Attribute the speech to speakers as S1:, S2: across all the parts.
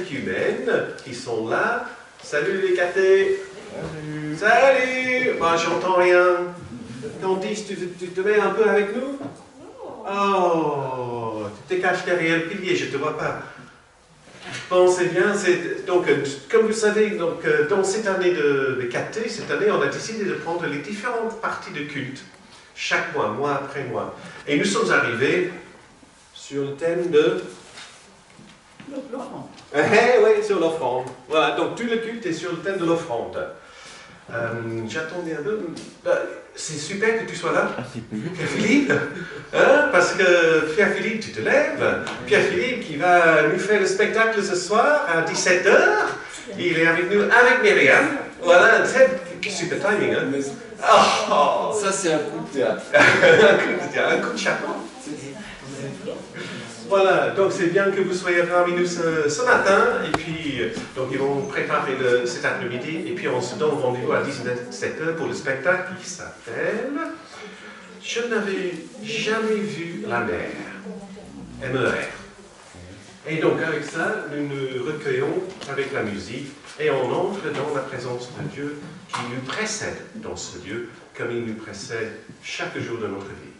S1: catéchumènes qui sont là. Salut les catés. Salut. Salut. Bah, j'entends rien. Candice, tu te mets un peu avec nous? Oh, tu te caches derrière le pilier, je ne te vois pas. Bon, c'est bien. Donc, comme vous savez, donc, dans cette année de caté, cette année, on a décidé de prendre les différentes parties de culte, chaque mois après mois. Et nous sommes arrivés sur le thème de...
S2: l'offrande.
S1: Oui, sur l'offrande. Voilà, donc tout le culte est sur le thème de l'offrande. J'attendais un peu. C'est super que tu sois là, Pierre-Philippe, hein, parce que Pierre-Philippe, tu te lèves. Pierre-Philippe qui va nous faire le spectacle ce soir à 17 h. Il est avec nous, avec Myriam. Voilà, c'est super timing. Hein. Oh.
S3: Ça, c'est un coup de théâtre.
S1: Un coup de théâtre, un coup de chapeau. Voilà, donc c'est bien que vous soyez parmi nous ce matin, et puis donc ils vont préparer cet après-midi, et puis on se donne rendez-vous à 17 h pour le spectacle qui s'appelle « Je n'avais jamais vu la mer », M-E-R. Et donc avec ça, nous nous recueillons avec la musique, et on entre dans la présence de Dieu qui nous précède dans ce lieu, comme il nous précède chaque jour de notre vie.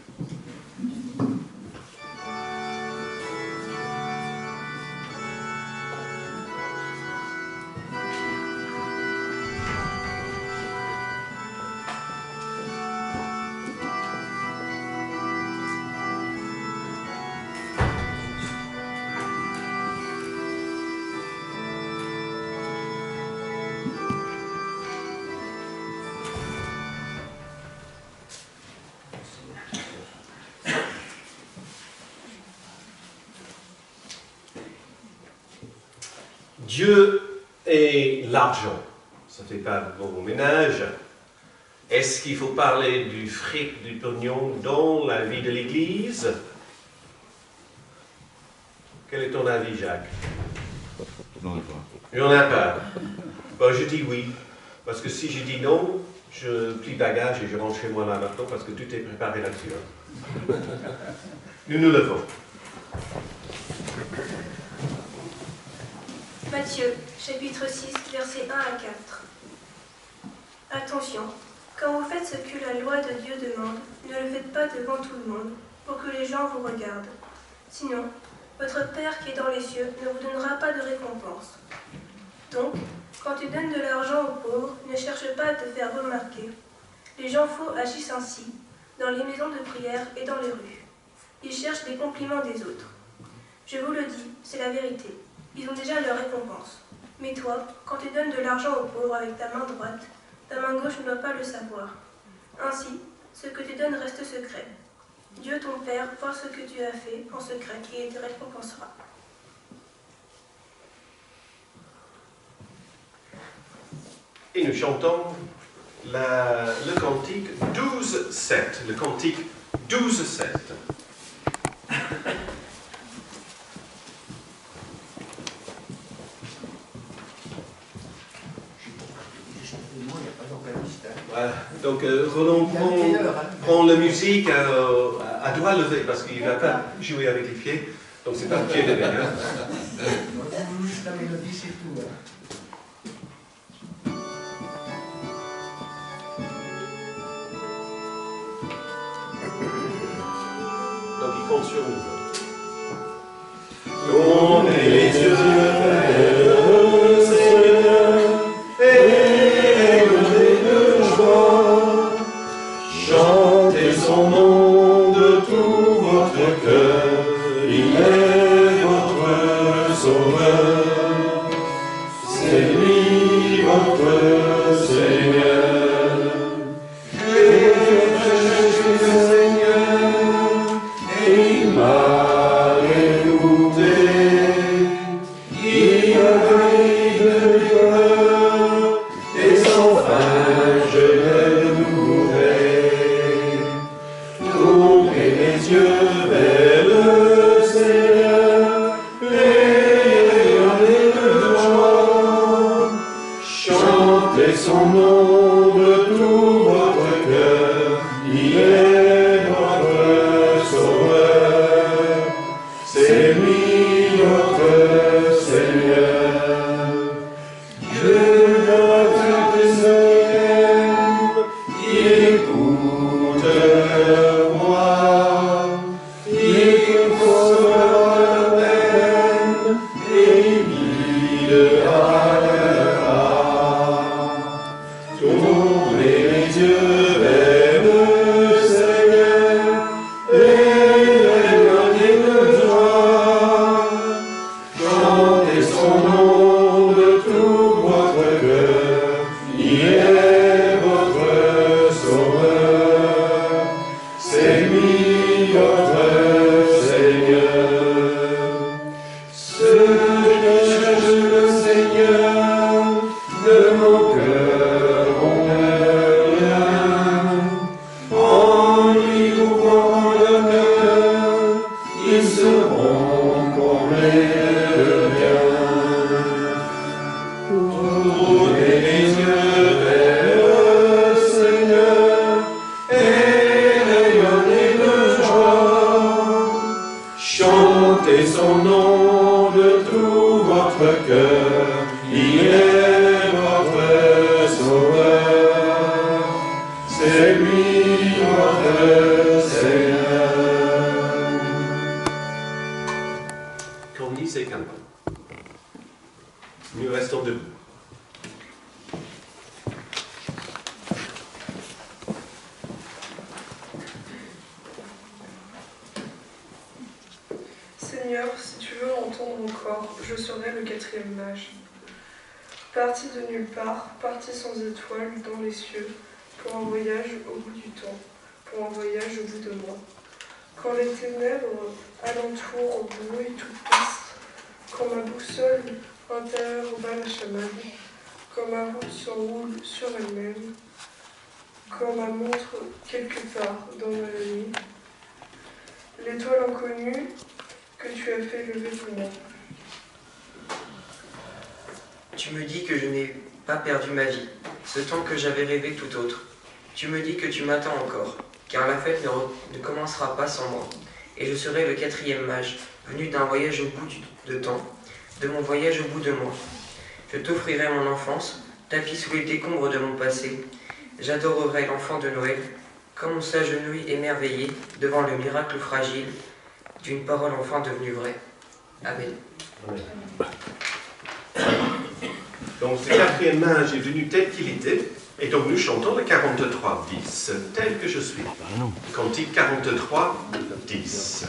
S1: Dieu et l'argent, ça ne fait pas bon ménage. Est-ce qu'il faut parler du fric, du pognon dans la vie de l'Église? Quel est ton avis, Jacques? Il n'y en a pas. Bon, je dis oui, parce que si je dis non, je plie bagage et je rentre chez moi là maintenant parce que tout est préparé là-dessus. Hein. Nous nous levons.
S4: Matthieu, chapitre 6, versets 1 à 4. Attention, quand vous faites ce que la loi de Dieu demande, ne le faites pas devant tout le monde, pour que les gens vous regardent. Sinon, votre Père qui est dans les cieux ne vous donnera pas de récompense. Donc, quand tu donnes de l'argent aux pauvres, ne cherche pas à te faire remarquer. Les gens faux agissent ainsi, dans les maisons de prière et dans les rues. Ils cherchent les compliments des autres. Je vous le dis, c'est la vérité. Ils ont déjà leur récompense. Mais toi, quand tu donnes de l'argent aux pauvres avec ta main droite, ta main gauche ne doit pas le savoir. Ainsi, ce que tu donnes reste secret. Dieu ton Père voit ce que tu as fait en secret et il te récompensera.
S1: Et nous chantons le cantique 12-7. Le cantique 12-7. Voilà. Donc Roland prend la musique à doigt levé parce qu'il ne va pas jouer avec les pieds. Donc c'est pas pied levé. Hein.
S2: La mélodie, c'est tout.
S1: Donc il compte sur nous. Tournez les yeux vers le Seigneur et écoutez de joie. Chantez son nom de tout votre cœur. Il est votre sauveur. C'est lui votre Seigneur. Son nom de tout votre cœur, il est notre sauveur, c'est lui notre Seigneur.
S3: son nom de tout votre cœur, il est votre sauveur, c'est lui votre Seigneur. Ce que cherche le Seigneur de mon cœur, mon rien, en lui ouvrant le cœur, ils seront comblés de bien. Tournez les yeux vers le Seigneur et rayonnez de joie. Chantez son nom de tout votre cœur, il est votre sauveur, c'est lui votre Seigneur.
S1: Cornis et Calvin. Nous restons debout.
S5: Seigneur, si tu veux entendre encore, je serai le quatrième mage. Parti de nulle part, parti sans étoile dans les cieux, pour un voyage au bout du temps, pour un voyage au bout de moi. Quand les ténèbres alentour brouillent toute piste, quand ma boussole intérieure bat la chamade, quand ma route s'enroule sur elle-même, quand ma montre quelque part dans ma nuit, l'étoile inconnue que tu as fait lever pour moi.
S6: Tu me dis que je n'ai pas perdu ma vie, ce temps que j'avais rêvé tout autre. Tu me dis que tu m'attends encore, car la fête ne commencera pas sans moi, et je serai le quatrième mage, venu d'un voyage au bout de temps, de mon voyage au bout de moi. Je t'offrirai mon enfance, tapis sous les décombres de mon passé. J'adorerai l'enfant de Noël, comme on s'agenouille émerveillé devant le miracle fragile d'une parole enfin devenue vraie. Amen.
S1: Amen. Donc ce quatrième mage est venu tel qu'il était, et donc nous chantons le 43-10, tel que je suis. Cantique 43-10.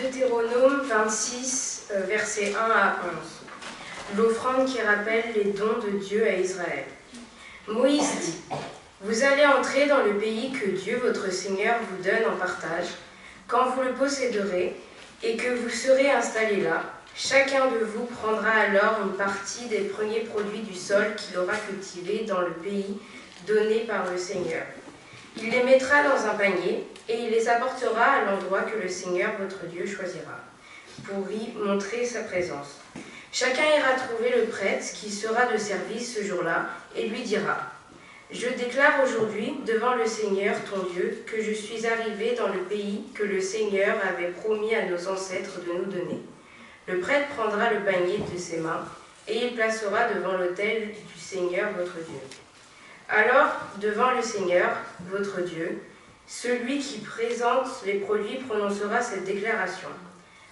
S7: Deutéronome 26, versets 1 à 11. L'offrande qui rappelle les dons de Dieu à Israël. Moïse dit, « Vous allez entrer dans le pays que Dieu, votre Seigneur, vous donne en partage, quand vous le posséderez, et que vous serez installés là. Chacun de vous prendra alors une partie des premiers produits du sol qu'il aura cultivé dans le pays donné par le Seigneur. Il les mettra dans un panier, et il les apportera à l'endroit que le Seigneur, votre Dieu, choisira, pour y montrer sa présence. Chacun ira trouver le prêtre qui sera de service ce jour-là, et lui dira, « Je déclare aujourd'hui devant le Seigneur, ton Dieu, que je suis arrivé dans le pays que le Seigneur avait promis à nos ancêtres de nous donner. » Le prêtre prendra le panier de ses mains, et il placera devant l'autel du Seigneur, votre Dieu. Alors, devant le Seigneur, votre Dieu, celui qui présente les produits prononcera cette déclaration.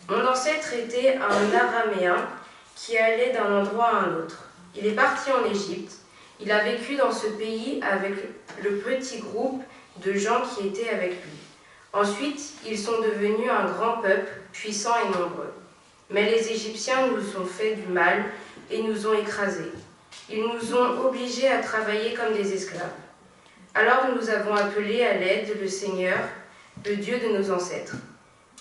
S7: Mon ancêtre était un Araméen qui allait d'un endroit à un autre. Il est parti en Égypte. Il a vécu dans ce pays avec le petit groupe de gens qui étaient avec lui. Ensuite, ils sont devenus un grand peuple, puissant et nombreux. Mais les Égyptiens nous ont fait du mal et nous ont écrasés. Ils nous ont obligés à travailler comme des esclaves. Alors nous avons appelé à l'aide le Seigneur, le Dieu de nos ancêtres.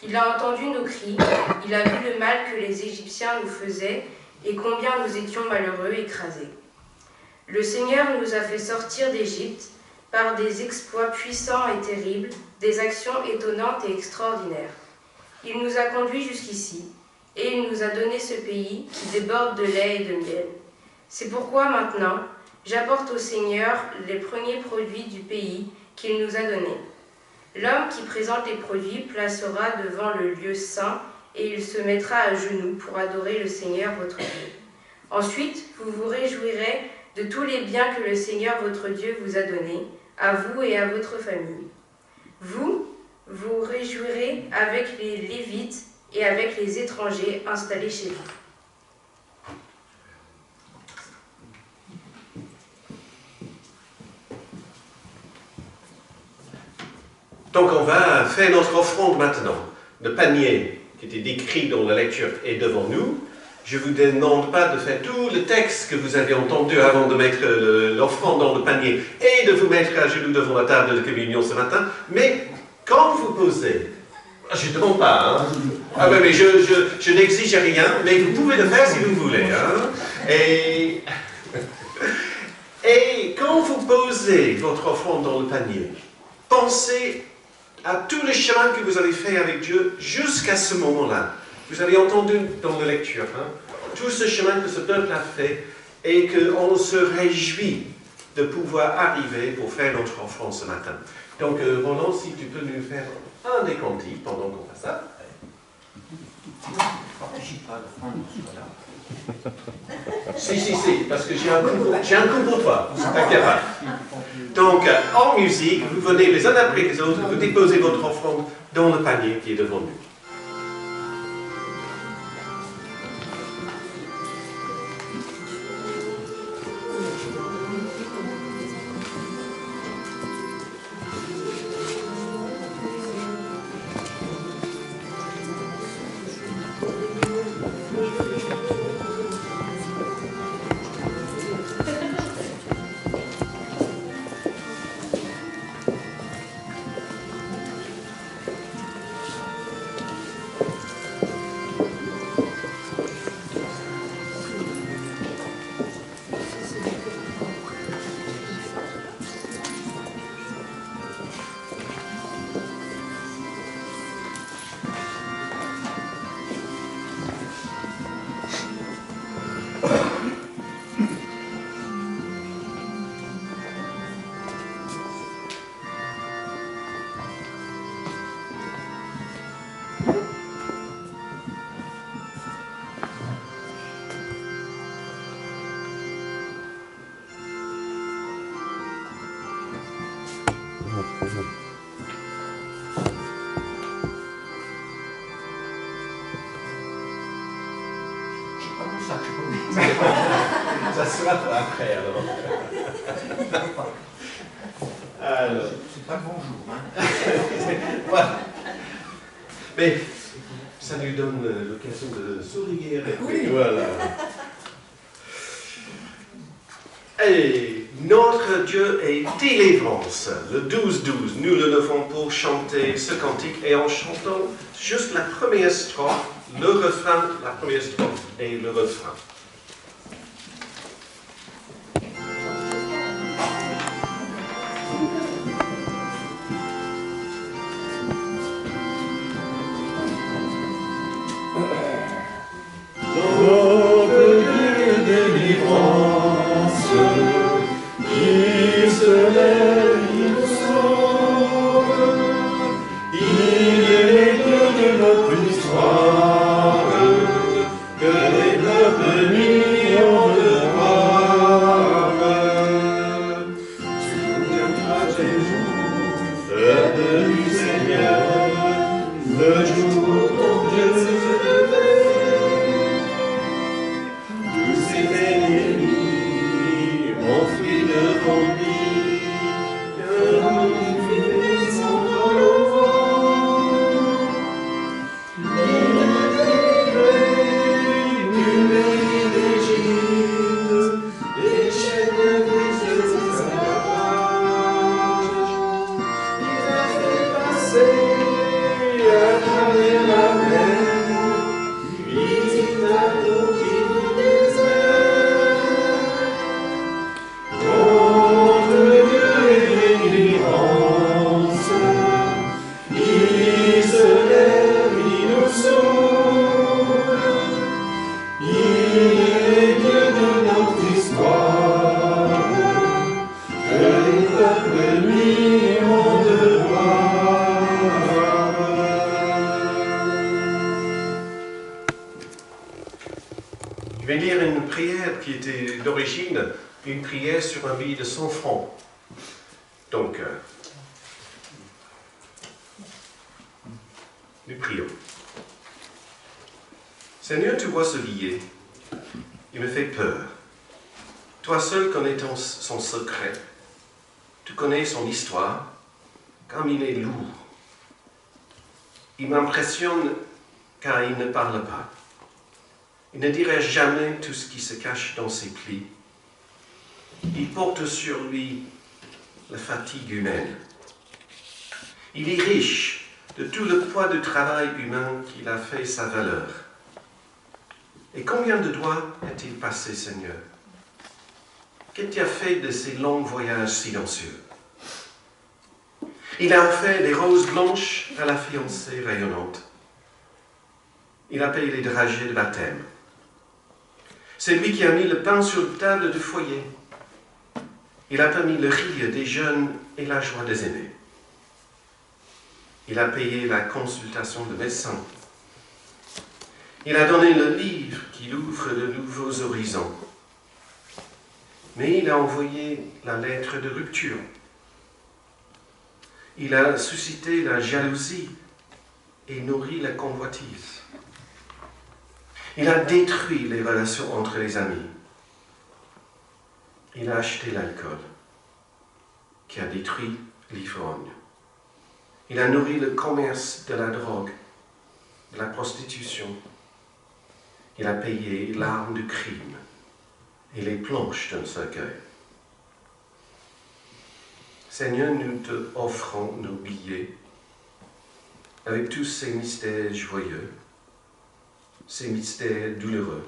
S7: Il a entendu nos cris, il a vu le mal que les Égyptiens nous faisaient et combien nous étions malheureux, écrasés. Le Seigneur nous a fait sortir d'Égypte par des exploits puissants et terribles, des actions étonnantes et extraordinaires. Il nous a conduits jusqu'ici, et il nous a donné ce pays qui déborde de lait et de miel. C'est pourquoi maintenant, j'apporte au Seigneur les premiers produits du pays qu'il nous a donné. L'homme qui présente les produits placera devant le lieu saint et il se mettra à genoux pour adorer le Seigneur votre Dieu. Ensuite, vous vous réjouirez de tous les biens que le Seigneur votre Dieu vous a donnés, à vous et à votre famille. Vous vous réjouirez avec les Lévites et avec les étrangers installés chez vous.
S1: Donc on va faire notre offrande maintenant. Le panier qui était décrit dans la lecture est devant nous. Je ne vous demande pas de faire tout le texte que vous avez entendu avant de mettre l'offrande dans le panier et de vous mettre à genoux devant la table de communion ce matin, mais quand vous posez, je ne demande pas, hein? Ah ouais, mais je n'exige rien, mais vous pouvez le faire si vous voulez. Hein? Et quand vous posez votre offrande dans le panier, pensez à tout le chemin que vous avez fait avec Dieu jusqu'à ce moment-là. Vous avez entendu dans la lecture, hein, tout ce chemin que ce peuple a fait et qu'on se réjouit de pouvoir arriver pour faire notre offrande ce matin. Donc, Roland, si tu peux nous faire un des cantiques pendant qu'on fait ça. Si, parce que j'ai un coup pour toi, t'inquiète pas. Donc, en musique, vous venez les uns après les autres, vous déposez votre offrande dans le panier qui est devant nous. Ça sera pour après, alors. C'est pas bonjour, hein. Voilà. Mais Ça lui donne l'occasion de sourire.
S3: Oui, voilà.
S1: Et notre Dieu est délivrance. Le 12-12, nous le levons pour chanter ce cantique et en chantant juste la première strophe, le refrain, la première strophe et le refrain.
S3: Notre Dieu délivrance, il se lève, il nous sauve. Il est le Dieu de notre histoire, que les peuples lui ont de voir. Souviens-toi des jours du Seigneur, le jour où ton Dieu s'est levé.
S1: Je vais lire une prière qui était d'origine une prière sur un billet de 100 francs. Donc, nous prions. Seigneur, tu vois ce billet. Il me fait peur. Toi seul connais son secret. Tu connais son histoire, comme il est lourd. Il m'impressionne car il ne parle pas. Il ne dirait jamais tout ce qui se cache dans ses plis. Il porte sur lui la fatigue humaine. Il est riche de tout le poids du travail humain qu'il a fait sa valeur. Et combien de doigts a-t-il passé, Seigneur? Qu'as-tu fait de ces longs voyages silencieux? Il a offert des roses blanches à la fiancée rayonnante. Il a payé les dragées de baptême. C'est lui qui a mis le pain sur la table du foyer. Il a permis le rire des jeunes et la joie des aînés. Il a payé la consultation de médecins. Il a donné le livre qui ouvre de nouveaux horizons. Mais il a envoyé la lettre de rupture. Il a suscité la jalousie et nourri la convoitise. Il a détruit les relations entre les amis. Il a acheté l'alcool, qui a détruit l'ivrogne. Il a nourri le commerce de la drogue, de la prostitution. Il a payé l'arme du crime et les planches d'un cercueil. Seigneur, nous te offrons nos billets avec tous ces mystères joyeux, ces mystères douloureux.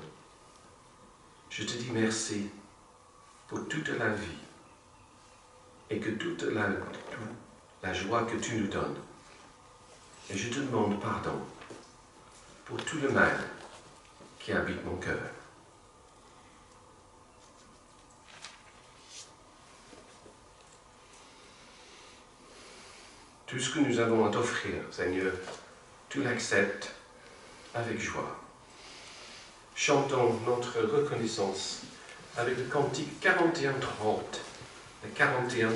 S1: Je te dis merci pour toute la vie et que toute la joie que tu nous donnes. Et je te demande pardon pour tout le mal qui habite mon cœur. Tout ce que nous avons à t'offrir, Seigneur, tu l'acceptes avec joie. Chantons notre reconnaissance avec le cantique 41-30. Le 41-30.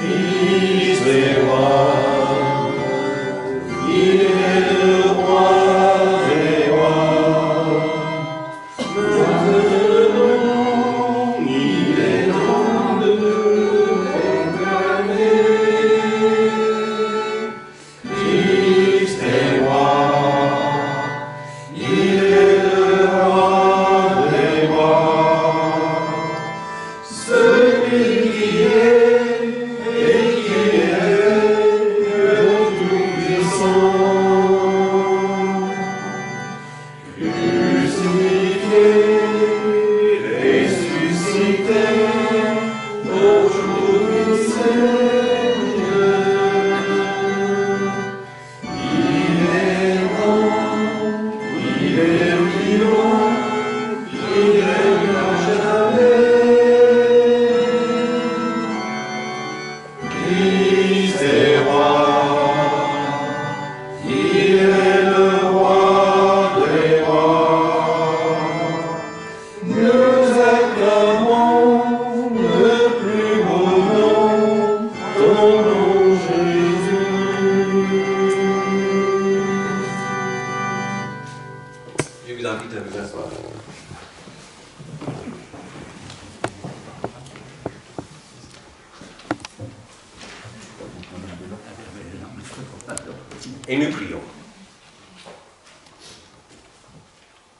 S3: Christ est roi, il est le roi des rois. Maintenant, il est temps de le proclamer. Christ est roi, il est le roi des rois. Celui qui est et qui est le Tout-Puissant. Crucifié, ressuscité, aujourd'hui Seigneur. Il est grand, il est vivant, il règne à jamais. Christ est roi, il est le roi des rois. Nous acclamons le plus beau nom, ton nom Jésus.
S1: Je vous invite à vous asseoir. Et nous prions.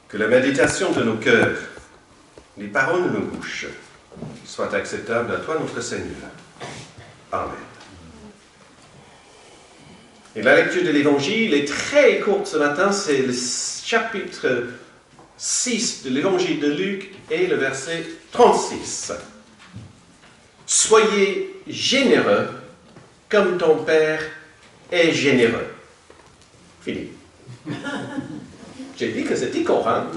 S1: Que la méditation de nos cœurs, les paroles de nos bouches, soient acceptables à toi, notre Seigneur. Amen. Et la lecture de l'Évangile est très courte ce matin, c'est le chapitre 6 de l'Évangile de Luc et le verset 36. Soyez généreux comme ton Père est généreux. Fini. J'ai dit que c'était court, hein?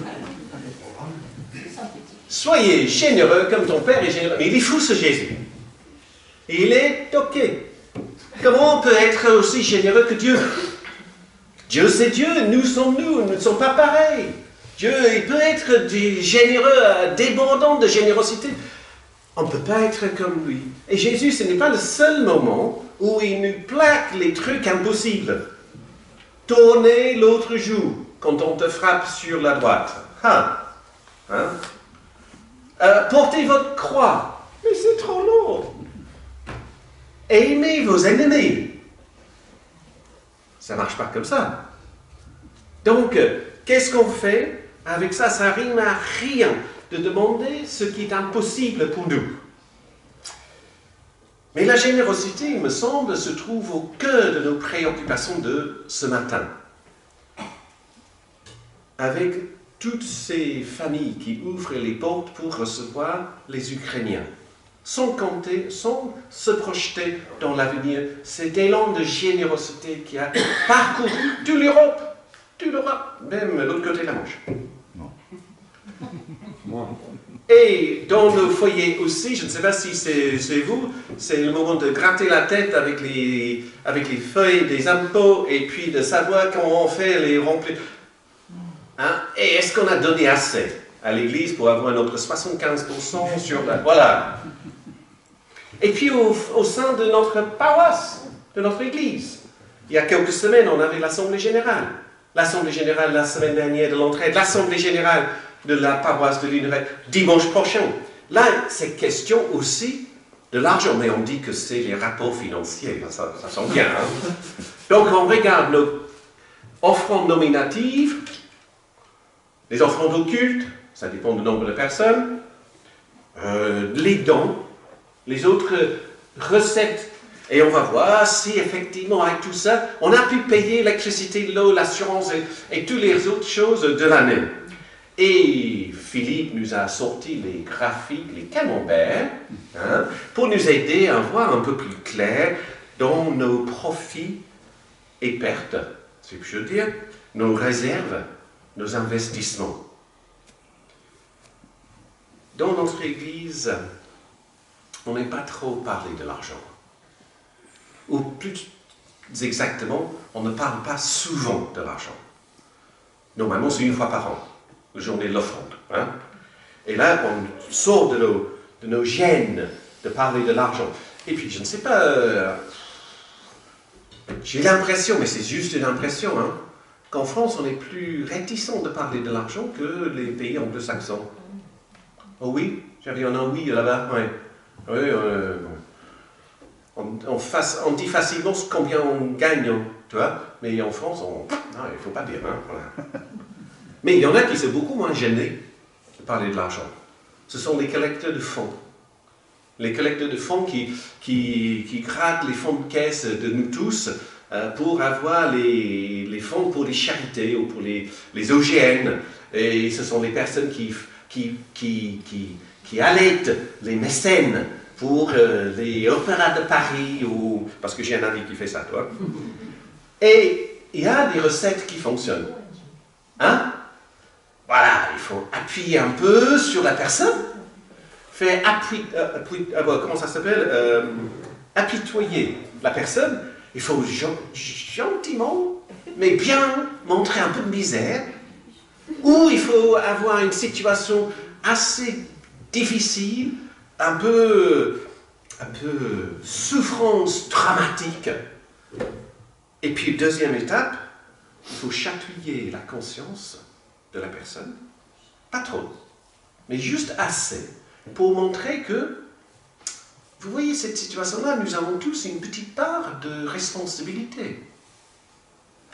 S1: Soyez généreux comme ton Père est généreux. Mais il est fou ce Jésus. Il est toqué. Comment on peut être aussi généreux que Dieu? Dieu c'est Dieu, nous sommes nous ne sommes pas pareils. Dieu il peut être généreux, débordant de générosité. On ne peut pas être comme lui. Et Jésus, ce n'est pas le seul moment où il nous plaque les trucs impossibles. Tournez l'autre joue quand on te frappe sur la droite. Portez votre croix. Mais c'est trop lourd. Aimez vos ennemis. Ça ne marche pas comme ça. Donc, qu'est-ce qu'on fait avec ça? Ça rime à rien de demander ce qui est impossible pour nous. Mais la générosité, il me semble, se trouve au cœur de nos préoccupations de ce matin. Avec toutes ces familles qui ouvrent les portes pour recevoir les Ukrainiens, sans compter, sans se projeter dans l'avenir, cet élan de générosité qui a parcouru toute l'Europe, même l'autre côté de la Manche. Et dans nos foyers aussi, je ne sais pas si c'est vous, c'est le moment de gratter la tête avec les feuilles des impôts et puis de savoir comment on fait les remplir. Hein? Et est-ce qu'on a donné assez à l'Église pour avoir notre 75% sur la... Voilà. Et puis au sein de notre paroisse, de notre Église, il y a quelques semaines, on avait l'Assemblée Générale. L'Assemblée Générale la semaine dernière de l'entraide, l'Assemblée Générale de la paroisse de l'Univers dimanche prochain. Là, c'est question aussi de l'argent, mais on dit que c'est les rapports financiers, ça sent bien. Hein? Donc on regarde nos offrandes nominatives, les offrandes occultes, ça dépend du nombre de personnes, les dons, les autres recettes. Et on va voir si effectivement avec tout ça, on a pu payer l'électricité, l'eau, l'assurance et toutes les autres choses de l'année. Et Philippe nous a sorti les graphiques, les camemberts, hein, pour nous aider à voir un peu plus clair dans nos profits et pertes, c'est ce que je veux dire, nos réserves, nos investissements. Dans notre Église, on n'aime pas trop parler de l'argent. Ou plus exactement, on ne parle pas souvent de l'argent. Normalement, c'est une fois par an, la journée de l'offrande. Hein? Et là, on sort de nos gènes de parler de l'argent. Et puis, je ne sais pas, j'ai l'impression, mais c'est juste une impression, hein, qu'en France, on est plus réticent de parler de l'argent que les pays anglo-saxons. Oh oui, j'avais un oui là-bas, oui. Oui, on dit facilement combien on gagne, tu vois, mais en France, non, il ne faut pas dire, hein, voilà. Mais il y en a qui sont beaucoup moins gênés de parler de l'argent. Ce sont les collecteurs de fonds. Les collecteurs de fonds qui grattent les fonds de caisse de nous tous pour avoir les fonds pour les charités ou pour les OGN. Et ce sont les personnes qui allaitent les mécènes pour les opéras de Paris, parce que j'ai un ami qui fait ça, toi. Et il y a des recettes qui fonctionnent. Hein? Voilà, il faut appuyer un peu sur la personne, faire comment ça s'appelle? Apitoyer la personne. Il faut gentiment, mais bien montrer un peu de misère, ou il faut avoir une situation assez difficile, un peu souffrance dramatique. Et puis, deuxième étape, il faut chatouiller la conscience de la personne. Pas trop, mais juste assez pour montrer que, vous voyez, cette situation-là, nous avons tous une petite part de responsabilité.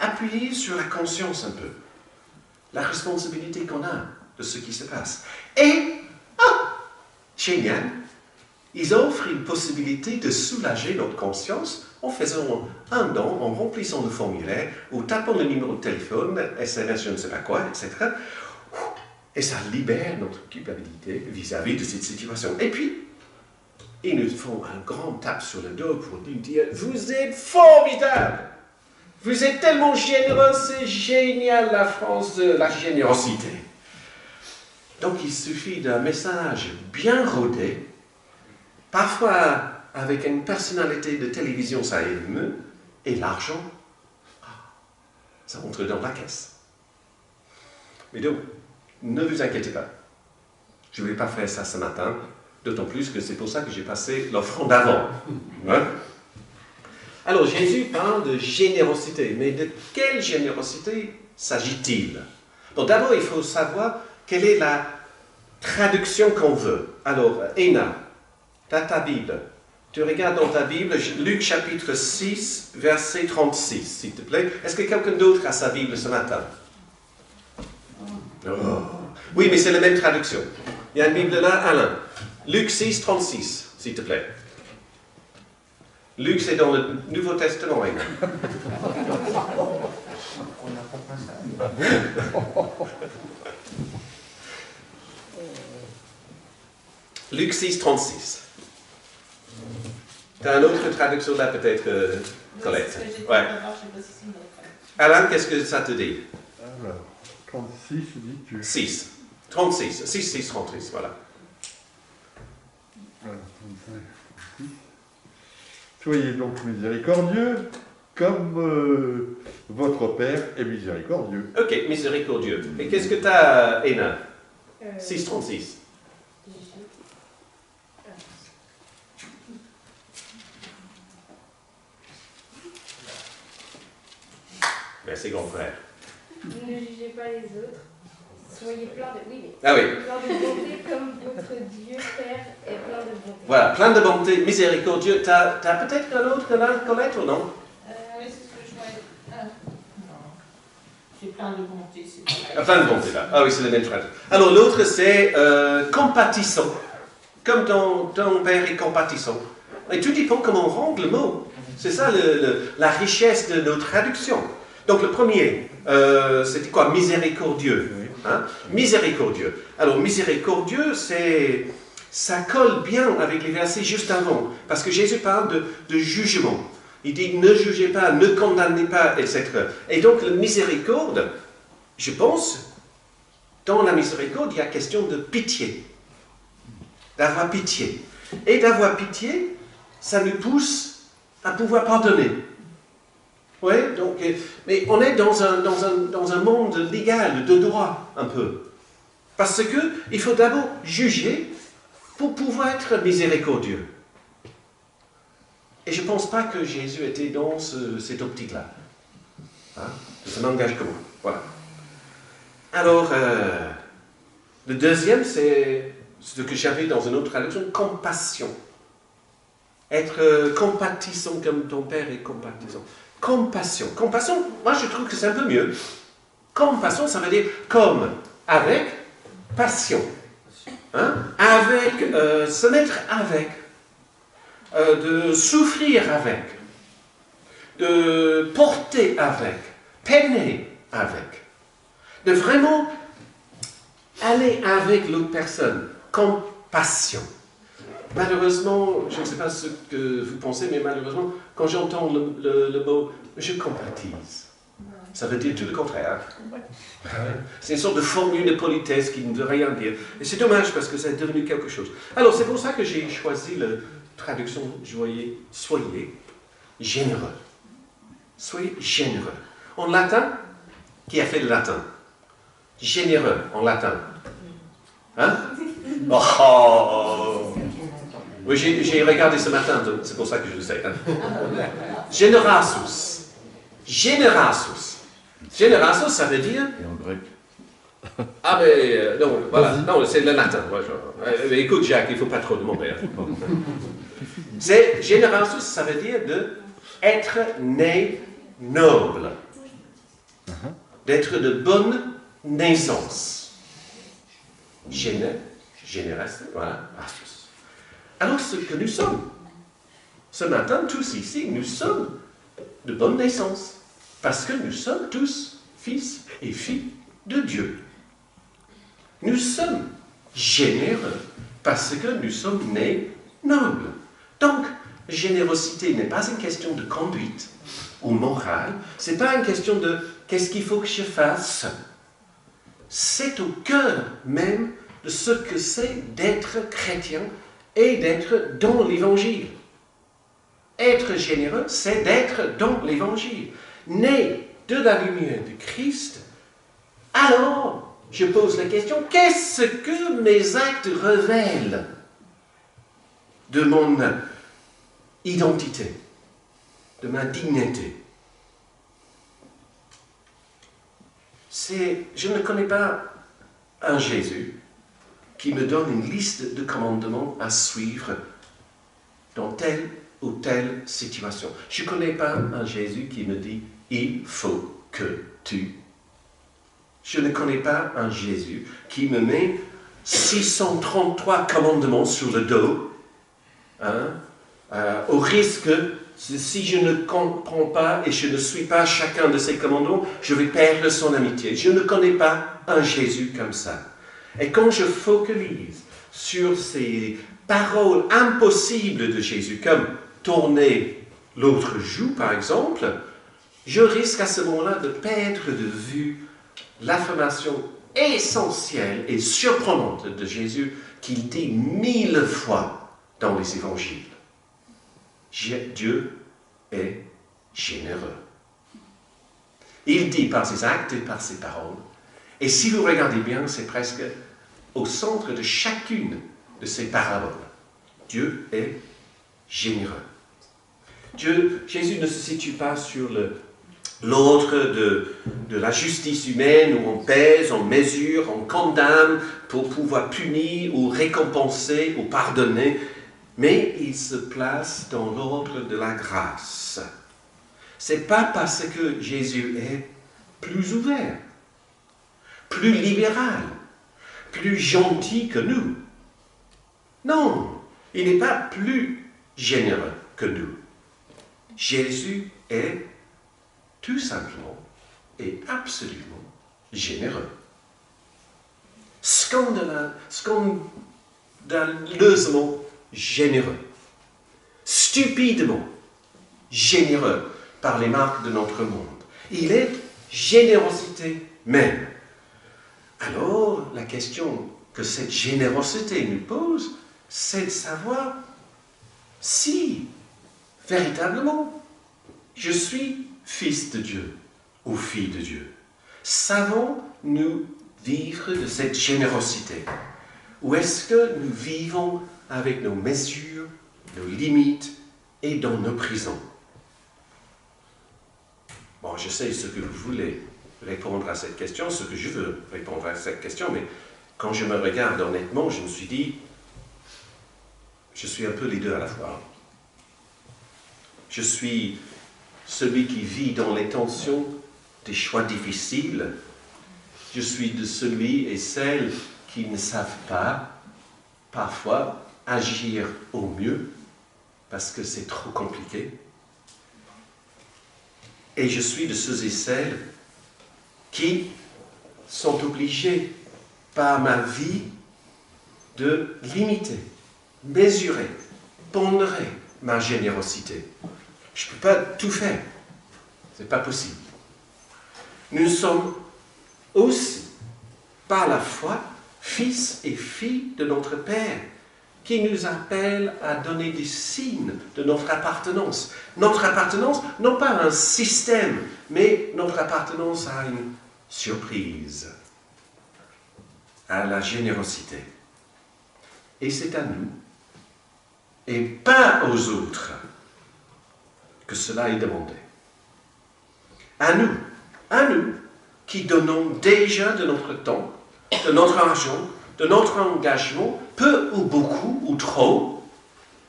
S1: Appuyer sur la conscience un peu. La responsabilité qu'on a de ce qui se passe. Et, génial, ils offrent une possibilité de soulager notre conscience en faisant un don, en remplissant le formulaire, ou tapant le numéro de téléphone, SMS, je ne sais pas quoi, etc. Et ça libère notre culpabilité vis-à-vis de cette situation. Et puis, ils nous font un grand tape sur le dos pour nous dire « Vous êtes formidables! Vous êtes tellement généreux, c'est génial la France de la générosité! » Donc il suffit d'un message bien rodé, parfois avec une personnalité de télévision, ça émeut, et l'argent, ça entre dans la caisse. Mais donc, ne vous inquiétez pas, je ne vais pas faire ça ce matin, d'autant plus que c'est pour ça que j'ai passé l'offrande d'avant. Hein? Alors Jésus parle de générosité, mais de quelle générosité s'agit-il? Bon, d'abord, il faut savoir quelle est la traduction qu'on veut. Alors, Ena, tu as ta Bible. Tu regardes dans ta Bible, Luc chapitre 6, verset 36, s'il te plaît. Est-ce que quelqu'un d'autre a sa Bible ce matin? Oh. Oui, mais c'est la même traduction. Il y a une Bible là, Alain. Luc 6, 36, s'il te plaît. Luc, c'est dans le Nouveau Testament, Alain.
S2: On n'apprend pas ça.
S1: Luc 6, 36. Tu as une autre traduction là, peut-être, Colette? Ouais. Alain, qu'est-ce que ça te dit?
S3: Alors, 36, dit que...
S1: 6. 36. 6, 6, 36, voilà.
S3: Alors, 35, 36. Soyez donc miséricordieux, comme votre Père est miséricordieux.
S1: Ok, miséricordieux. Et qu'est-ce que tu as, Ena? 6, 36. Merci, grand frère.
S7: Ne jugez pas les autres. Soyez plein de... Oui, mais...
S1: Ah oui.
S7: Plein de bonté comme votre Dieu Père est plein de bonté.
S1: Voilà, plein de bonté, miséricordieux. Tu as peut-être un autre là, Colette, ou non?
S8: Oui, c'est ce que je voulais. Non. J'ai plein de bonté, c'est
S1: Ah, plein de bonté là. Ah oui, c'est la même phrase. Alors l'autre c'est compatissant. Comme ton père est compatissant. Et tout dépend comment on rend le mot. C'est ça la richesse de nos traductions. Donc le premier, c'était quoi? Miséricordieux. Hein? Miséricordieux. Alors miséricordieux, ça colle bien avec les versets juste avant. Parce que Jésus parle de jugement. Il dit ne jugez pas, ne condamnez pas, etc. Et donc la miséricorde, je pense, dans la miséricorde, il y a question de pitié. D'avoir pitié. Et d'avoir pitié, ça nous pousse à pouvoir pardonner. Oui, donc, mais on est dans un monde légal, de droit, un peu. Parce qu'il faut d'abord juger pour pouvoir être miséricordieux. Et je ne pense pas que Jésus était dans cette optique-là. Hein? Ça n'engage que moi. Voilà. Alors, le deuxième, c'est ce que j'avais dans une autre traduction, compassion. Être compatissant comme ton père est compatissant. Compassion. Compassion, moi je trouve que c'est un peu mieux. Compassion, ça veut dire comme, avec, passion. Hein? Avec, se mettre avec. De souffrir avec. De porter avec. Peiner avec. De vraiment aller avec l'autre personne. Compassion. Malheureusement, je ne sais pas ce que vous pensez, mais malheureusement, quand j'entends le mot « je compatise », ça veut dire tout le contraire. C'est une sorte de formule de politesse qui ne veut rien dire. Et c'est dommage parce que ça est devenu quelque chose. Alors, c'est pour ça que j'ai choisi la traduction « soyez généreux ». Soyez généreux. En latin, qui a fait le latin? Généreux, en latin. Hein? Oh! Oui, j'ai regardé ce matin, c'est pour ça que je le sais. Hein. Generasus. Generasus. Generasus, ça veut dire...
S3: Et en grec?
S1: Ah, mais non, voilà. Non, c'est le latin. Écoute, Jacques, il ne faut pas trop demander. Hein. Generasus, ça veut dire d'être né noble. D'être de bonne naissance. Généreux, voilà. Alors, ce que nous sommes, ce matin, tous ici, nous sommes de bonne naissance, parce que nous sommes tous fils et filles de Dieu. Nous sommes généreux, parce que nous sommes nés nobles. Donc, générosité n'est pas une question de conduite ou morale, ce n'est pas une question de qu'est-ce qu'il faut que je fasse. C'est au cœur même de ce que c'est d'être chrétien et d'être dans l'Évangile. Être généreux, c'est d'être dans l'Évangile. Né de la lumière de Christ, alors, je pose la question, qu'est-ce que mes actes révèlent de mon identité, de ma dignité? Je ne connais pas un Jésus qui me donne une liste de commandements à suivre dans telle ou telle situation. Je ne connais pas un Jésus qui me dit « il faut que tu ». Je ne connais pas un Jésus qui me met 633 commandements sur le dos, hein, au risque, si je ne comprends pas et je ne suis pas chacun de ces commandements, je vais perdre son amitié. Je ne connais pas un Jésus comme ça. Et quand je focalise sur ces paroles impossibles de Jésus, comme tourner l'autre joue par exemple, je risque à ce moment-là de perdre de vue l'affirmation essentielle et surprenante de Jésus qu'il dit 1000 fois dans les évangiles. Dieu est généreux. Il dit par ses actes et par ses paroles. Et si vous regardez bien, c'est presque au centre de chacune de ces paraboles. Dieu est généreux. Jésus ne se situe pas sur l'ordre de la justice humaine où on pèse, on mesure, on condamne pour pouvoir punir ou récompenser ou pardonner, mais il se place dans l'ordre de la grâce. C'est pas parce que Jésus est plus ouvert, plus libéral, plus gentil que nous. Non, il n'est pas plus généreux que nous. Jésus est tout simplement et absolument généreux. Scandaleusement généreux. Stupidement généreux par les marques de notre monde. Il est générosité même. Alors, la question que cette générosité nous pose, c'est de savoir si, véritablement, je suis fils de Dieu ou fille de Dieu. Savons-nous vivre de cette générosité? Ou est-ce que nous vivons avec nos mesures, nos limites et dans nos prisons. Bon, je sais ce que vous voulez répondre à cette question, ce que je veux répondre à cette question, mais quand je me regarde honnêtement, je me suis dit, je suis un peu les deux à la fois. Je suis celui qui vit dans les tensions des choix difficiles. Je suis de celui et celle qui ne savent pas, parfois, agir au mieux, parce que c'est trop compliqué. Et je suis de ceux et celles qui sont obligés, par ma vie, de limiter, mesurer, pondérer ma générosité. Je ne peux pas tout faire. Ce n'est pas possible. Nous sommes aussi, par la foi, fils et filles de notre Père, qui nous appelle à donner des signes de notre appartenance. Notre appartenance, non pas à un système, mais notre appartenance à une surprise, à la générosité. Et c'est à nous, et pas aux autres, que cela est demandé. À nous qui donnons déjà de notre temps, de notre argent, de notre engagement, peu ou beaucoup ou trop,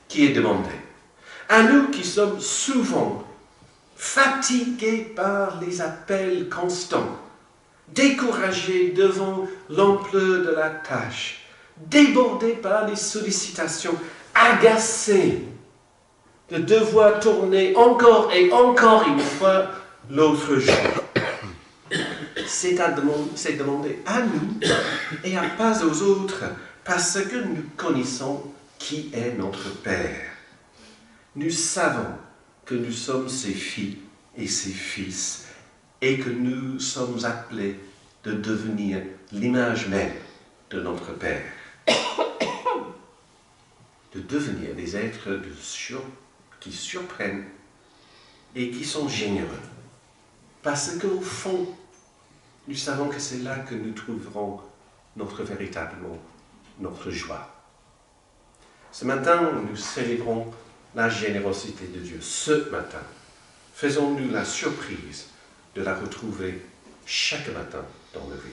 S1: qui est demandé. À nous qui sommes souvent fatigués par les appels constants, découragés devant l'ampleur de la tâche, débordés par les sollicitations, agacés de devoir tourner encore et encore une fois l'autre jour. C'est demandé à nous et à pas aux autres, parce que nous connaissons qui est notre Père. Nous savons que nous sommes ses filles et ses fils, et que nous sommes appelés de devenir l'image même de notre Père. De devenir des êtres qui surprennent et qui sont généreux. Parce qu'au fond, nous savons que c'est là que nous trouverons véritablement notre joie. Ce matin, nous célébrons la générosité de Dieu. Ce matin, faisons-nous la surprise de la retrouver chaque matin dans nos vies.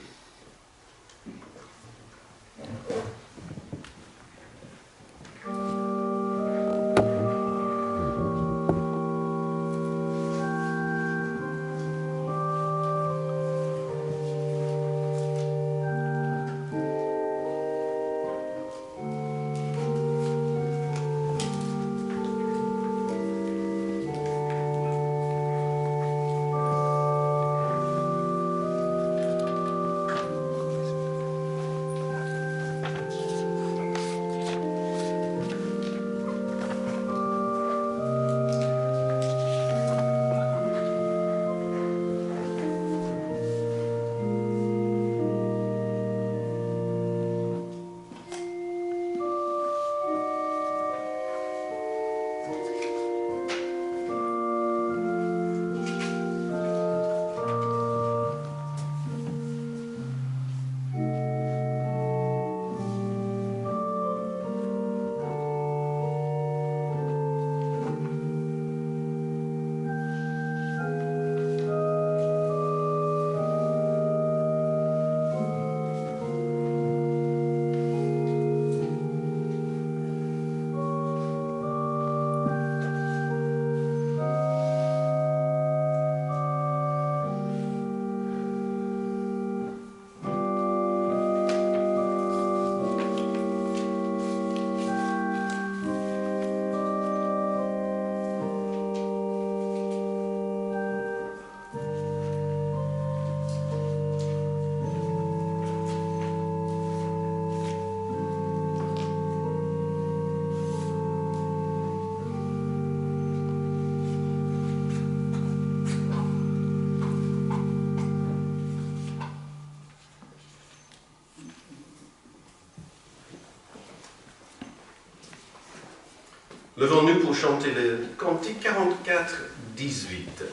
S1: Levons-nous pour chanter le cantique 44, 18.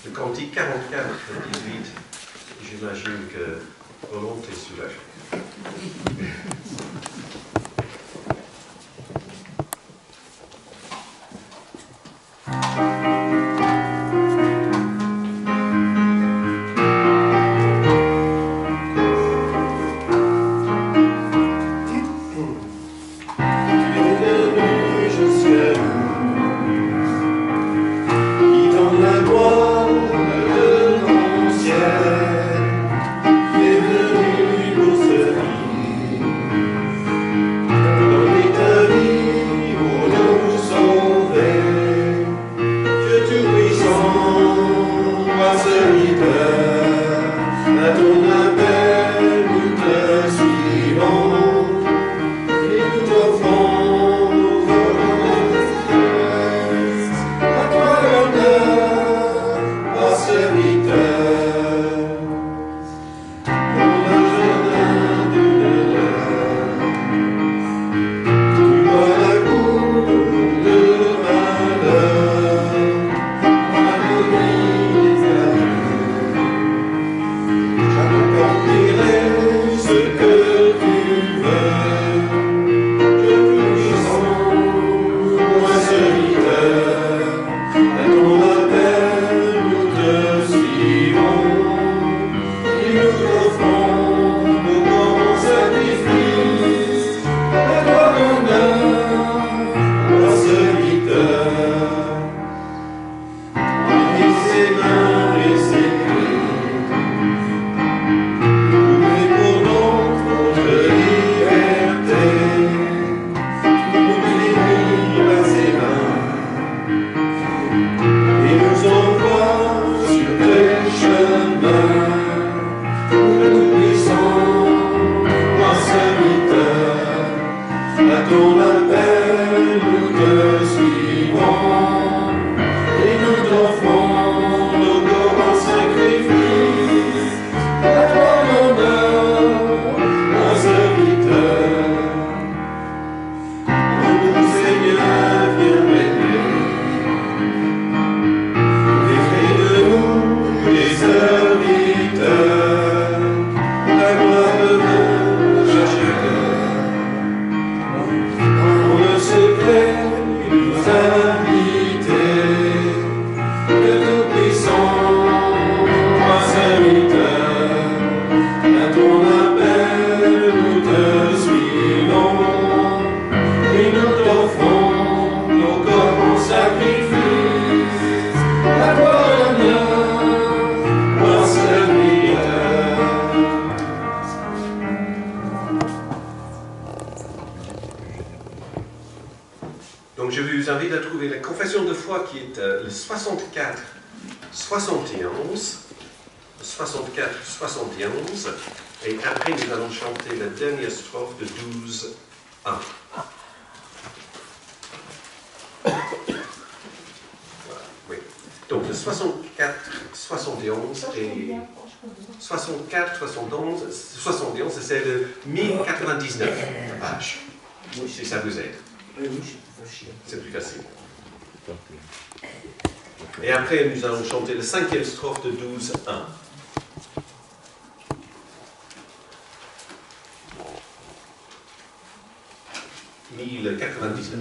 S1: Le cantique 44, 18, j'imagine que Roland est soulagé. Donc je vous invite à trouver la confession de foi qui est le 64, 71, 64, 71, et après nous allons chanter la dernière strophe de 12, 1. Oui. Donc le 64, 71 et 64, 71, c'est le 1099 page. Si ça vous aide. C'est plus facile. Et après, nous allons chanter la 5e strophe de 12, 1. « 1099.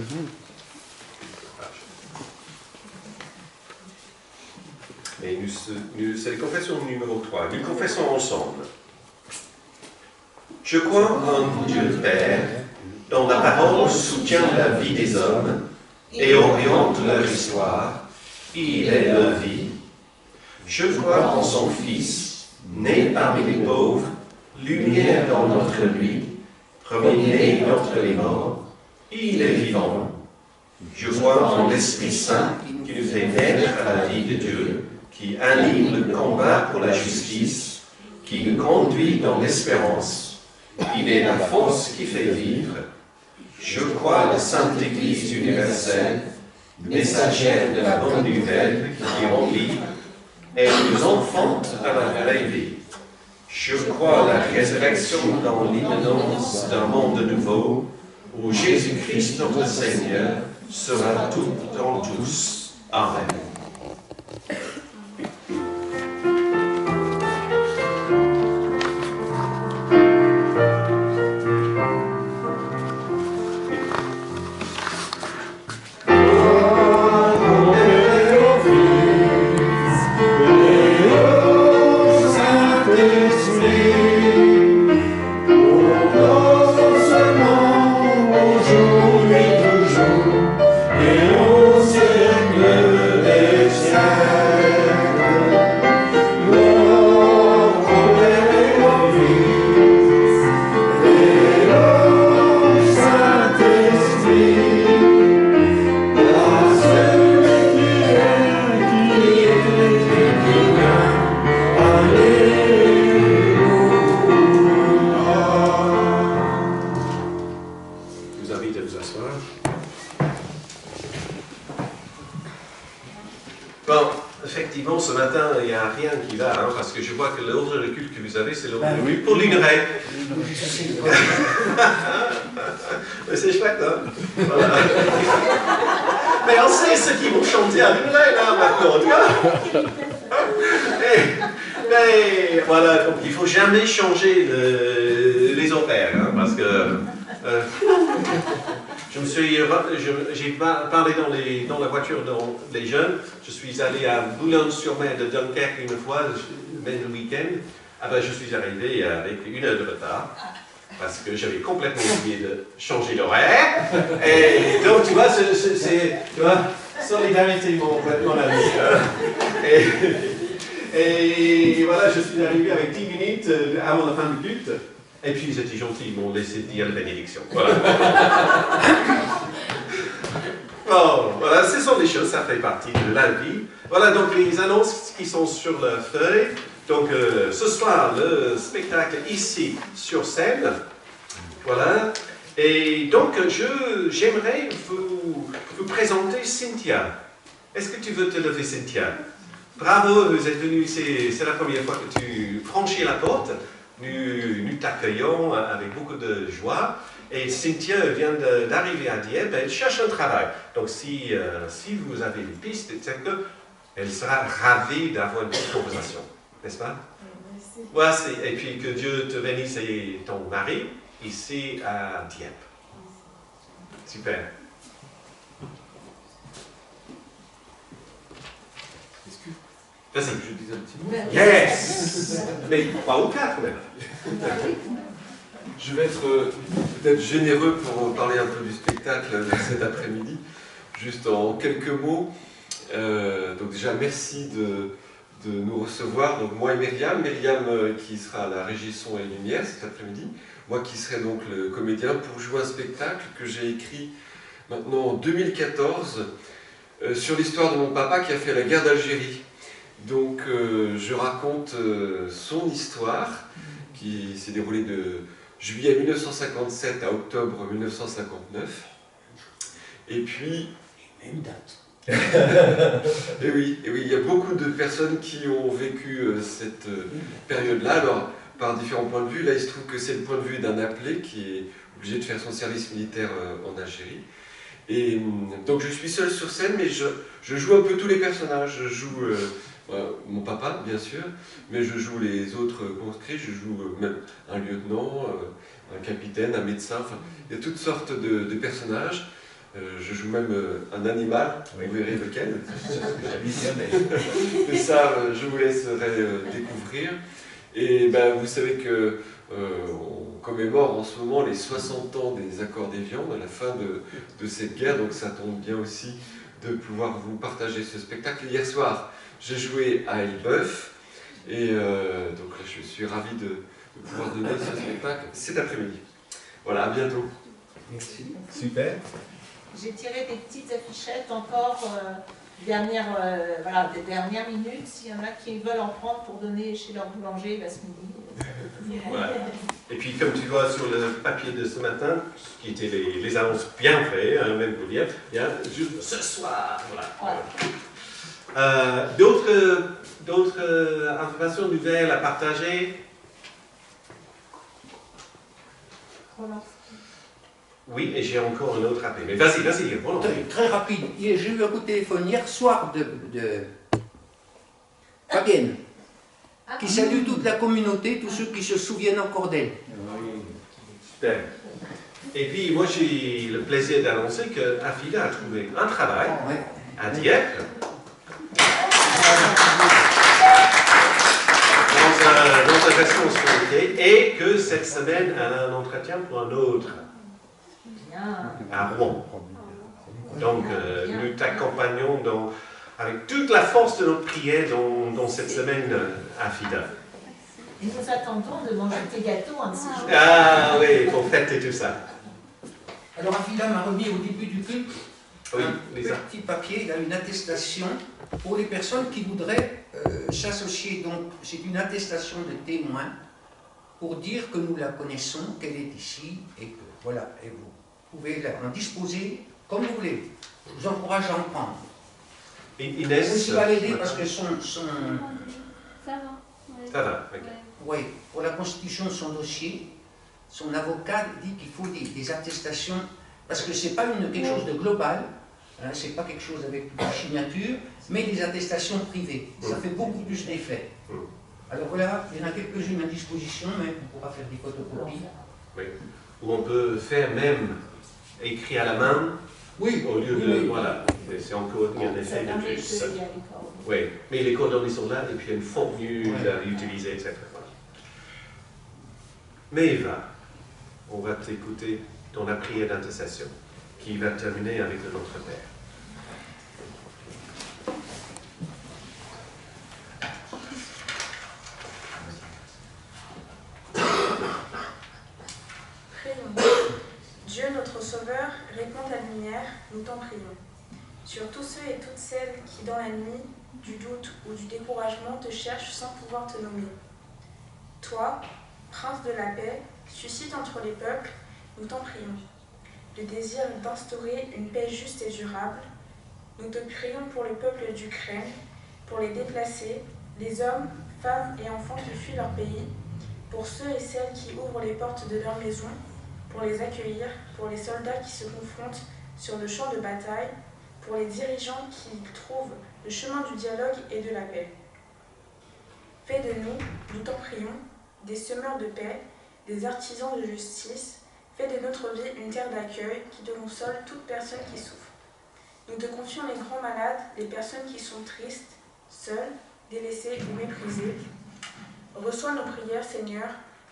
S1: Et c'est la confession numéro 3. Nous confessons ensemble. Je crois en Dieu le Père, dont la parole soutient la vie des hommes et oriente leur histoire. Il est leur vie. Je crois en son Fils, né parmi les pauvres, lumière dans notre nuit, premier-né d'entre les morts. Il est vivant. Je crois en l'Esprit Saint qui nous fait naître à la vie de Dieu, qui anime le combat pour la justice, qui nous conduit dans l'espérance. Il est la force qui fait vivre. Je crois à la Sainte Église universelle, messagère de la bonne nouvelle qui rend libre et nous enfante à la vraie vie. Je crois à la résurrection dans l'imminence d'un monde nouveau, où Jésus-Christ notre Seigneur sera tout en tous. Amen. Pour l'INRAE. C'est chouette, hein? Voilà. Mais on sait ceux qui vont chanter à l'INRAE, là, maintenant, tu vois? Mais voilà, donc il ne faut jamais changer les horaires, hein, parce que j'ai parlé dans la voiture des jeunes. Je suis allé à Boulogne-sur-Mer de Dunkerque une fois, le week-end. Ah ben, je suis arrivé avec 1 heure de retard, parce que j'avais complètement oublié de changer l'horaire. Et donc, tu vois, solidarité, mon ami. Et voilà, je suis arrivé avec 10 minutes avant la fin du culte. Et puis, ils étaient gentils, ils m'ont laissé dire la bénédiction. Voilà. Bon, voilà, ce sont des choses, ça fait partie de la vie. Voilà, donc les annonces qui sont sur la feuille. Donc, ce soir, le spectacle ici, sur scène. Voilà. Et donc, j'aimerais vous présenter Cynthia. Est-ce que tu veux te lever, Cynthia? Bravo, vous êtes venu ici, c'est la première fois que tu franchis la porte. Nous t'accueillons avec beaucoup de joie. Et Cynthia vient d'arriver à Dieppe, elle cherche un travail. Donc, si vous avez des pistes, etc., elle sera ravie d'avoir une petite conversation. N'est-ce pas? Merci. Voilà, et puis que Dieu te bénisse et ton mari ici à Dieppe. Super. Vas-y.
S3: Je dis un petit mot.
S1: Yes! Mais 3 ou 4 même.
S3: Je vais être peut-être généreux pour parler un peu du spectacle cet après-midi. Juste en quelques mots. Donc déjà, merci de nous recevoir. Donc moi et Myriam qui sera à la régie son et lumière cet après-midi. Moi qui serai donc le comédien pour jouer un spectacle que j'ai écrit maintenant en 2014, sur l'histoire de mon papa qui a fait la guerre d'Algérie. Donc je raconte son histoire qui s'est déroulée de juillet 1957 à octobre 1959. Et puis...
S2: Même date.
S3: et oui, il y a beaucoup de personnes qui ont vécu cette période-là. Alors, par différents points de vue, là il se trouve que c'est le point de vue d'un appelé qui est obligé de faire son service militaire en Algérie. Et donc je suis seul sur scène, mais je joue un peu tous les personnages. Je joue mon papa, bien sûr, mais je joue les autres conscrits, je joue même un lieutenant, un capitaine, un médecin, enfin, il y a toutes sortes de personnages. Je joue même un animal, vous verrez lequel. Mais ça, je vous laisserai découvrir. Et ben, vous savez que on commémore en ce moment les 60 ans des accords d'Évian, à la fin de cette guerre, donc ça tombe bien aussi de pouvoir vous partager ce spectacle. Hier soir, j'ai joué à Elbeuf, et donc là, je suis ravi de pouvoir donner ce spectacle cet après-midi. Voilà, à bientôt.
S2: Merci. Super.
S8: J'ai tiré des petites affichettes encore voilà, des dernières minutes, s'il y en a qui veulent en prendre pour donner chez leur boulanger là, ce midi.
S1: Voilà. Et puis, comme tu vois sur le papier de ce matin, qui étaient les annonces bien faites, hein, même pour dire, il y a juste ce soir. Voilà. D'autres informations nouvelles à partager?
S8: Voilà.
S1: Oui, et j'ai encore un autre appel. Mais vas-y, voilà.
S2: Très rapide. J'ai eu un coup de téléphone hier soir de Fabienne, qui salue toute la communauté, tous ceux qui se souviennent encore d'elle.
S1: Oui, super. Et puis, moi, j'ai le plaisir d'annoncer que Afida a trouvé un travail à Dieppe. Dans sa responsabilité, et que cette semaine, elle a un entretien pour un autre à Rouen. Donc, nous t'accompagnons avec toute la force de notre prière dans cette semaine à FIDA.
S8: Et nous attendons de manger tes gâteaux un de ces jours.
S1: Ah oui, pour fêter tout ça.
S2: Alors, Afida m'a remis au début du culte un
S1: Lisa.
S2: petit papier, il a une attestation pour les personnes qui voudraient s'associer. Donc, c'est une attestation de témoin pour dire que nous la connaissons, qu'elle est ici, et que voilà, et vous pouvez en disposer comme vous voulez. Je vous encourage à en prendre.
S1: Et Inès.
S2: Vous aussi va l'aider parce que son
S4: Ça va.
S1: Ça va, ok.
S2: oui, pour la constitution de son dossier, son avocat dit qu'il faut des attestations, parce que ce n'est pas quelque chose de global, hein, ce n'est pas quelque chose avec une signature, mais des attestations privées. Ça fait beaucoup plus d'effet. Alors voilà, il y en a quelques-unes à disposition, mais on pourra faire des photocopies.
S1: Oui. Ou on peut faire même écrit à la main,
S2: oui,
S1: au lieu de... Voilà, c'est encore un effet de plus. Oui, mais les coordonnées sont là, et puis il y a une formule à utiliser, etc. Mais Eva, on va t'écouter dans la prière d'intercession, qui va terminer avec le Notre Père.
S9: Prions. Dieu notre Sauveur, répands ta lumière, nous t'en prions. Sur tous ceux et toutes celles qui, dans la nuit, du doute ou du découragement, te cherchent sans pouvoir te nommer. Toi, Prince de la paix, suscite entre les peuples, nous t'en prions, le désir d'instaurer une paix juste et durable. Nous te prions pour le peuple d'Ukraine, pour les déplacés, les hommes, femmes et enfants qui fuient leur pays, pour ceux et celles qui ouvrent les portes de leur maison, pour les accueillir, pour les soldats qui se confrontent sur le champ de bataille, pour les dirigeants qui trouvent le chemin du dialogue et de la paix. Fais de nous, nous t'en prions, des semeurs de paix, des artisans de justice. Fais de notre vie une terre d'accueil qui te console toute personne qui souffre. Nous te confions les grands malades, les personnes qui sont tristes, seules, délaissées ou méprisées. Reçois nos prières, Seigneur,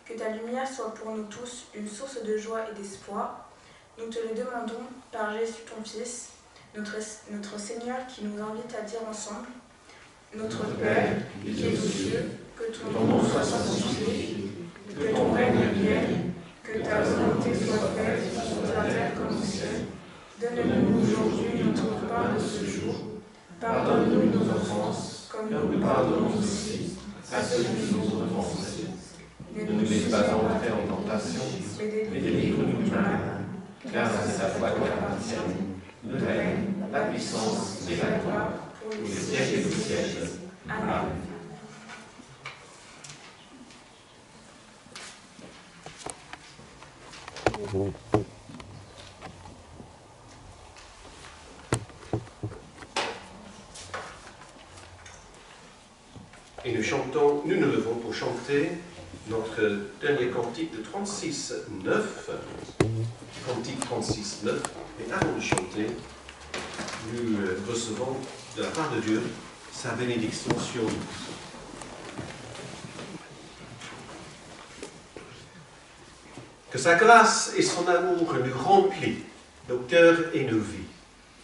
S9: que ta lumière soit pour nous tous une source de joie et d'espoir. Nous te le demandons par Jésus ton Fils, notre Seigneur qui nous invite à dire ensemble: Notre Père, qui es aux cieux, que ton nom soit sanctifié, que ton règne vienne, que ta volonté soit faite sur la terre comme au ciel. Donne-nous aujourd'hui notre pain de ce jour. Pardonne-nous nos offenses, comme nous pardonnons aussi à ceux qui nous ont offensés. Ne nous laisse pas entrer en tentation, mais délivre-nous du mal. Car c'est à toi qu'appartient le règne, la puissance et la gloire pour les siècles des siècles. Amen.
S1: Et nous nous levons pour chanter notre dernier cantique de 36-9. Cantique 36-9. Et avant de chanter, nous recevons de la part de Dieu sa bénédiction sur nous. Que sa grâce et son amour nous remplissent nos cœurs et nos vies,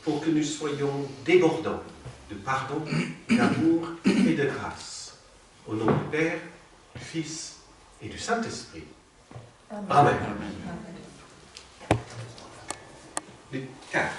S1: pour que nous soyons débordants de pardon, d'amour et de grâce. Au nom du Père, du Fils et du Saint-Esprit. Amen. Les 4.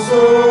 S10: So